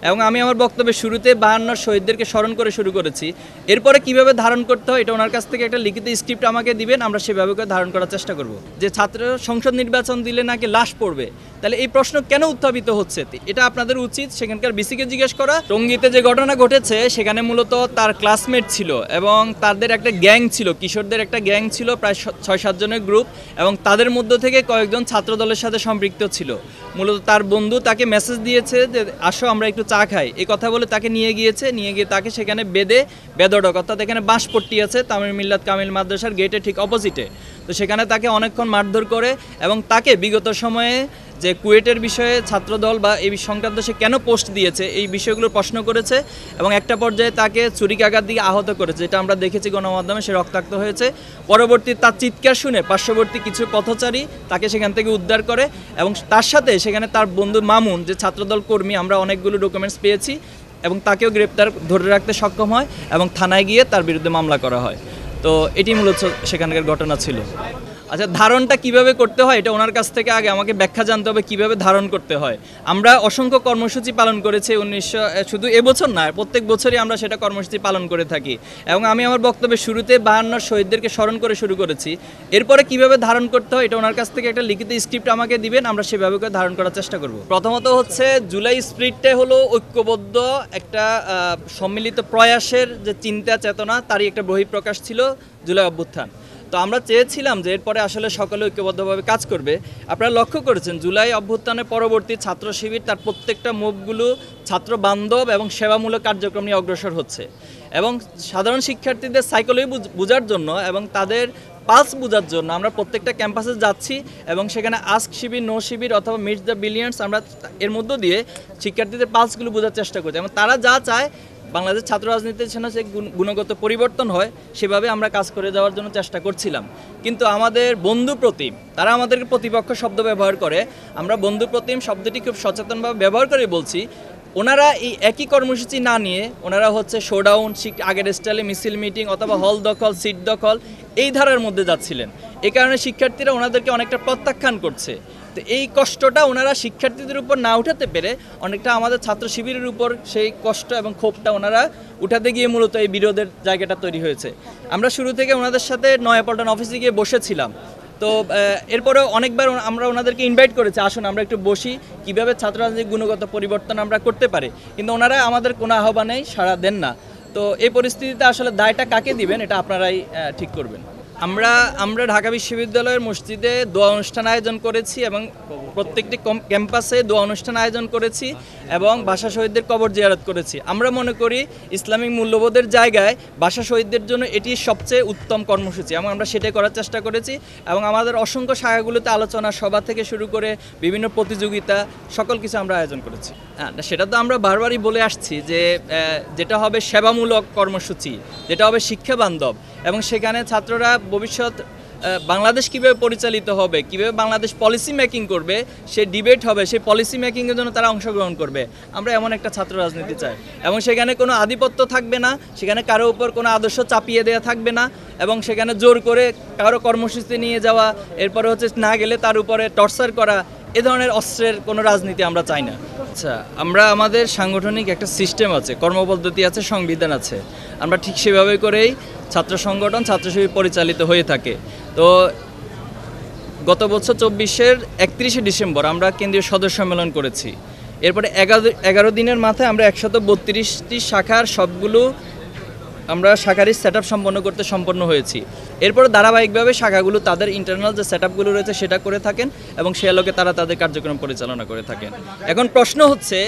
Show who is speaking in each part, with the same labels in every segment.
Speaker 1: এবং আমি আমার বক্তব্যের শুরুতে 52 শহীদদেরকে স্মরণ করে শুরু করেছি। এরপরে কিভাবে ধারণ করতে হয় এটা ওনার কাছ থেকে একটা লিখিত স্ক্রিপ্ট আমাকে দিবেন, আমরা সেভাবে করে ধারণ করার চেষ্টা করব। যে ছাত্র সংসদ নির্বাচন দিলে নাকি লাশ পড়বে, তাহলে এই প্রশ্ন কেন উত্থাপিত হচ্ছে? এটা আপনাদের উচিত সেখানকার বিসিকে জিজ্ঞেস করা। টঙ্গীতে যে ঘটনা ঘটেছে সেখানে মূলত তার ক্লাসমেট ছিল এবং তাদের একটা গ্যাং ছিল, কিশোরদের একটা গ্যাং ছিল, প্রায় 6-7 জনের গ্রুপ, এবং তাদের মধ্য থেকে কয়েকজন ছাত্র দলের সাথে সম্পৃক্ত ছিল। মূলত তার বন্ধু তাকে মেসেজ দিয়েছে যে আসো আমরা একটু চা খাই, এই কথা বলে তাকে নিয়ে গিয়ে তাকে সেখানে বেদড়ক, অর্থাৎ এখানে বাঁশপট্টি আছে তামিল মিল্লাত কামিল মাদ্রাসার গেটের ঠিক অপোজিটে। তো সেখানে তাকে অনেকক্ষণ মারধর করে এবং তাকে বিগত সময়ে যে কুয়েটের বিষয়ে ছাত্রদল বা এই সংক্রান্ত সে কেন পোস্ট দিয়েছে এই বিষয়গুলো প্রশ্ন করেছে এবং একটা পর্যায়ে তাকে ছুরিকাঘাত দিয়ে আহত করেছে, যেটা আমরা দেখেছি গণমাধ্যমে, সে রক্তাক্ত হয়েছে। পরবর্তী তার চিৎকার শুনে পার্শ্ববর্তী কিছু পথচারী তাকে সেখান থেকে উদ্ধার করে এবং তার সাথে সেখানে তার বন্ধু মামুন, যে ছাত্রদল কর্মী, আমরা অনেকগুলো ডকুমেন্টস পেয়েছি এবং তাকেও গ্রেপ্তার ধরে রাখতে সক্ষম হয় এবং থানায় গিয়ে তার বিরুদ্ধে মামলা করা হয়। তো এটি মূলত সেখানকার ঘটনা ছিল। আচ্ছা, ধারণটা কিভাবে করতে হয় এটা ওনার কাছ থেকে আগে আমাকে ব্যাখ্যা জানতে হবে কিভাবে ধারণ করতে হয়। আমরা অসংখ্য কর্মসূচি পালন করেছি শুধু এবছর না, প্রত্যেক বছরই আমরা সেটা কর্মসূচি পালন করে থাকি এবং আমি আমার বক্তব্যের শুরুতে 52 শহীদদেরকে স্মরণ করে শুরু করেছি। এরপরে কিভাবে ধারণ করতে হয় এটা ওনার কাছ থেকে একটা লিখিত স্ক্রিপ্ট আমাকে দিবেন, আমরা সেভাবে করে ধারণ করার চেষ্টা করব। প্রথমত হচ্ছে জুলাই স্পিরিটটা হলো ঐক্যবদ্ধ একটা সম্মিলিত প্রয়াসের যে চিন্তা চেতনা, তারই একটা বহিঃপ্রকাশ ছিল জুলাই অভ্যুত্থান। তো আমরা চেয়েছিলাম যে এরপরে আসলে সকলে ঐক্যবদ্ধভাবে কাজ করবে। আপনারা লক্ষ্য করেছেন জুলাই অভ্যুত্থানের পরবর্তী ছাত্র শিবির তার প্রত্যেকটা মুভগুলো ছাত্র বান্ধব এবং সেবামূলক কার্যক্রম নিয়ে অগ্রসর হচ্ছে এবং সাধারণ শিক্ষার্থীদের সাইকোলজি বোঝার জন্য এবং তাদের পালস বোঝার জন্য আমরা প্রত্যেকটা ক্যাম্পাসে যাচ্ছি এবং সেখানে আস্ক শিবির, নো শিবির অথবা মিট দ্য বিলিয়ন্স, আমরা এর মধ্য দিয়ে শিক্ষার্থীদের পালসগুলো বোঝার চেষ্টা করছি এবং তারা যা চায় বাংলাদেশ ছাত্র রাজনীতির জন্য যে গুণগত পরিবর্তন হয় সেভাবে আমরা কাজ করে যাওয়ার জন্য চেষ্টা করছিলাম। কিন্তু আমাদের বন্ধু প্রতিম, তারা আমাদেরকে প্রতিপক্ষ শব্দ ব্যবহার করে, আমরা বন্ধু প্রতিম শব্দটি খুব সচেতনভাবে ব্যবহার করে বলছি। ওনারা এই একই কর্মসূচি না নিয়ে ওনারা হচ্ছে শোডাউন, আগের স্টাইলে মিছিল মিটিং অথবা হল দখল, সিট দখল, এই ধারার মধ্যে যাচ্ছিলেন। এই কারণে শিক্ষার্থীরা ওনাদেরকে অনেকটা প্রত্যাখ্যান করছে। তো এই কষ্টটা ওনারা শিক্ষার্থীদের উপর না উঠাতে পেরে অনেকটা আমাদের ছাত্র শিবিরের উপর সেই কষ্ট এবং ক্ষোভটা ওনারা উঠাতে গিয়ে মূলত এই বিরোধের জায়গাটা তৈরি হয়েছে। আমরা শুরু থেকে ওনাদের সাথে নয়াপল্টন অফিসে গিয়ে বসেছিলাম। তো এরপরেও অনেকবার আমরা ওনাদেরকে ইনভাইট করেছি, আসুন আমরা একটু বসি, কীভাবে ছাত্র রাজনীতির গুণগত পরিবর্তন আমরা করতে পারি, কিন্তু ওনারা আমাদের কোনো আহ্বানেই সাড়া দেন না। তো এই পরিস্থিতিতে আসলে দায়টা কাকে দিবেন এটা আপনারাই ঠিক করবেন। আমরা ঢাকা বিশ্ববিদ্যালয়ের মসজিদে দোয়া অনুষ্ঠান আয়োজন করেছি এবং প্রত্যেকটি ক্যাম্পাসে দোয়া অনুষ্ঠান আয়োজন করেছি এবং ভাষা শহীদদের কবর জিয়ারত করেছি। আমরা মনে করি ইসলামিক মূল্যবোধের জায়গায় ভাষা শহীদদের জন্য এটি সবচেয়ে উত্তম কর্মসূচি এবং আমরা সেটাই করার চেষ্টা করেছি এবং আমাদের অসংখ্য শাখাগুলোতে আলোচনা সভা থেকে শুরু করে বিভিন্ন প্রতিযোগিতা সকল কিছু আমরা আয়োজন করেছি। সেটা তো আমরা বারবারই বলে আসছি যে যেটা হবে সেবামূলক কর্মসূচি, যেটা হবে শিক্ষা বান্ধব এবং সেখানে ছাত্ররা ভবিষ্যৎ বাংলাদেশ কীভাবে পরিচালিত হবে, কীভাবে বাংলাদেশ পলিসি মেকিং করবে, সে ডিবেট হবে, সেই পলিসি মেকিংয়ের জন্য তারা অংশগ্রহণ করবে। আমরা এমন একটা ছাত্র রাজনীতি চাই এবং সেখানে কোনো আধিপত্য থাকবে না, সেখানে কারো উপর কোনো আদর্শ চাপিয়ে দেওয়া থাকবে না এবং সেখানে জোর করে কারো কর্মসূচি নিয়ে যাওয়া, এরপরে হচ্ছে না গেলে তার উপরে টর্চার করা, এ ধরনের অস্ত্রের কোনো রাজনীতি আমরা চাই না। আচ্ছা, আমরা আমাদের সাংগঠনিক একটা সিস্টেম আছে, কর্মপদ্ধতি আছে, সংবিধান আছে, আমরা ঠিক সেভাবে করেই ছাত্র সংগঠন, ছাত্র শিবির পরিচালিত হয়ে থাকে। তো গত বছর 24-এর 31শে ডিসেম্বর আমরা কেন্দ্রীয় সদস্য সম্মেলন করেছি। এরপরে 11 দিনের মাথায় আমরা 132টি শাখার সবগুলো আমরা শাখারই সেট আপ সম্পন্ন হয়েছি। এরপর ধারাবাহিকভাবে শাখাগুলো তাদের ইন্টারনাল যে সেট আপগুলো রয়েছে সেটা করে থাকেন এবং সে আলোকে তারা তাদের কার্যক্রম পরিচালনা করে থাকেন। এখন প্রশ্ন হচ্ছে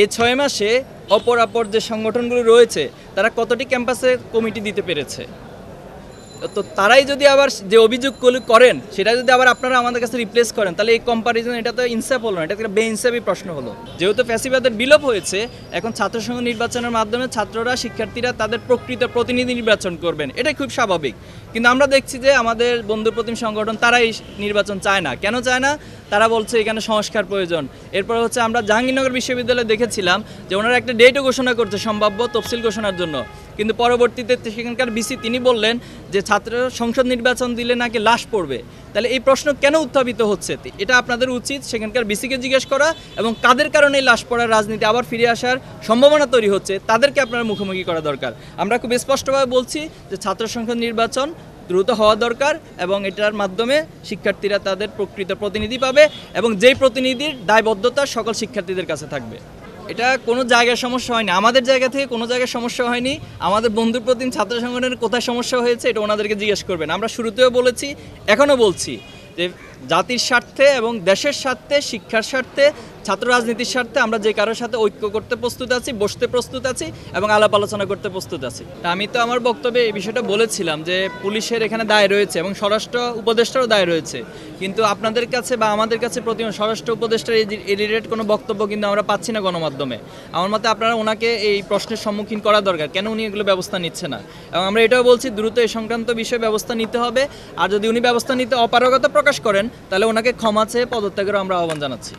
Speaker 1: এই 6 মাসে অপর যে সংগঠনগুলো রয়েছে তারা কতটি ক্যাম্পাসে কমিটি দিতে পেরেছে? তো তারাই যদি আবার যে অভিযোগগুলো করেন সেটা যদি আবার আপনারা আমাদের কাছে রিপ্লেস করেন তাহলে এই কম্পারিজন এটা তো ইনসাফ হলো না, এটা একটা বেইনসাফি প্রশ্ন হলো। যেহেতু ফ্যাসিবাদের বিলোপ হয়েছে, এখন ছাত্রসংঘ নির্বাচনের মাধ্যমে ছাত্ররা, শিক্ষার্থীরা তাদের প্রকৃত প্রতিনিধি নির্বাচন করবেন, এটাই খুব স্বাভাবিক। কিন্তু আমরা দেখছি যে আমাদের বন্ধু প্রতিম সংগঠন তারাই নির্বাচন চায় না। কেন চায় না? তারা বলছে এখানে সংস্কার প্রয়োজন। এরপর হচ্ছে আমরা জাহাঙ্গীরনগর বিশ্ববিদ্যালয়ে দেখেছিলাম যে ওনারা একটা ডেটও ঘোষণা করছে সম্ভাব্য তফসিল ঘোষণার জন্য, কিন্তু পরবর্তীতে সেখানকার ভিসি তিনি বললেন যে ছাত্র সংসদ নির্বাচন দিলে নাকি লাশ পড়বে। তাহলে এই প্রশ্ন কেন উত্থাপিত হচ্ছে? এটা আপনাদের উচিত সেখানকার ভিসিকে জিজ্ঞেস করা, এবং কাদের কারণে এই লাশ পড়ার রাজনীতি আবার ফিরে আসার সম্ভাবনা তৈরি হচ্ছে তাদেরকে আপনারা মুখোমুখি করা দরকার। আমরা খুব স্পষ্টভাবে বলছি যে ছাত্র সংসদ নির্বাচন দ্রুত হওয়া দরকার, এবং এটার মাধ্যমে শিক্ষার্থীরা তাদের প্রকৃত প্রতিনিধি পাবে, এবং যেই প্রতিনিধির দায়বদ্ধতা সকল শিক্ষার্থীদের কাছে থাকবে। এটা কোনো জায়গায় সমস্যা হয়নি, আমাদের জায়গা থেকে কোনো জায়গায় সমস্যা হয়নি। আমাদের বন্ধুর প্রতিম ছাত্র সংগঠনের কোথায় সমস্যা হয়েছে এটা ওনাদেরকে জিজ্ঞেস করবেন। আমরা শুরুতেও বলেছি, এখনও বলছি যে জাতির স্বার্থে এবং দেশের স্বার্থে, শিক্ষার স্বার্থে, ছাত্র রাজনীতির স্বার্থে আমরা যে কারোর সাথে ঐক্য করতে প্রস্তুত আছি, বসতে প্রস্তুত আছি, এবং আলাপ আলোচনা করতে প্রস্তুত আছি। আমি তো আমার বক্তব্যে এই বিষয়টা বলেছিলাম যে পুলিশের এখানে দায় রয়েছে এবং স্বরাষ্ট্র উপদেষ্টারও দায় রয়েছে, কিন্তু আপনাদের কাছে বা আমাদের কাছে প্রতিদিন স্বরাষ্ট্র উপদেষ্টার এই রিলেটেড কোনো বক্তব্য কিন্তু আমরা পাচ্ছি না গণমাধ্যমে। আমার মতে আপনারা ওনাকে এই প্রশ্নের সম্মুখীন করা দরকার, কেন উনি এগুলো ব্যবস্থা নিচ্ছে না। এবং আমরা এটাও বলছি দ্রুত এই সংক্রান্ত বিষয়ে ব্যবস্থা নিতে হবে, আর যদি উনি ব্যবস্থা নিতে অপারগতা প্রকাশ করেন তাহলে ওনাকে ক্ষমা চেয়ে পদত্যাগেরও আমরা আহ্বান জানাচ্ছি।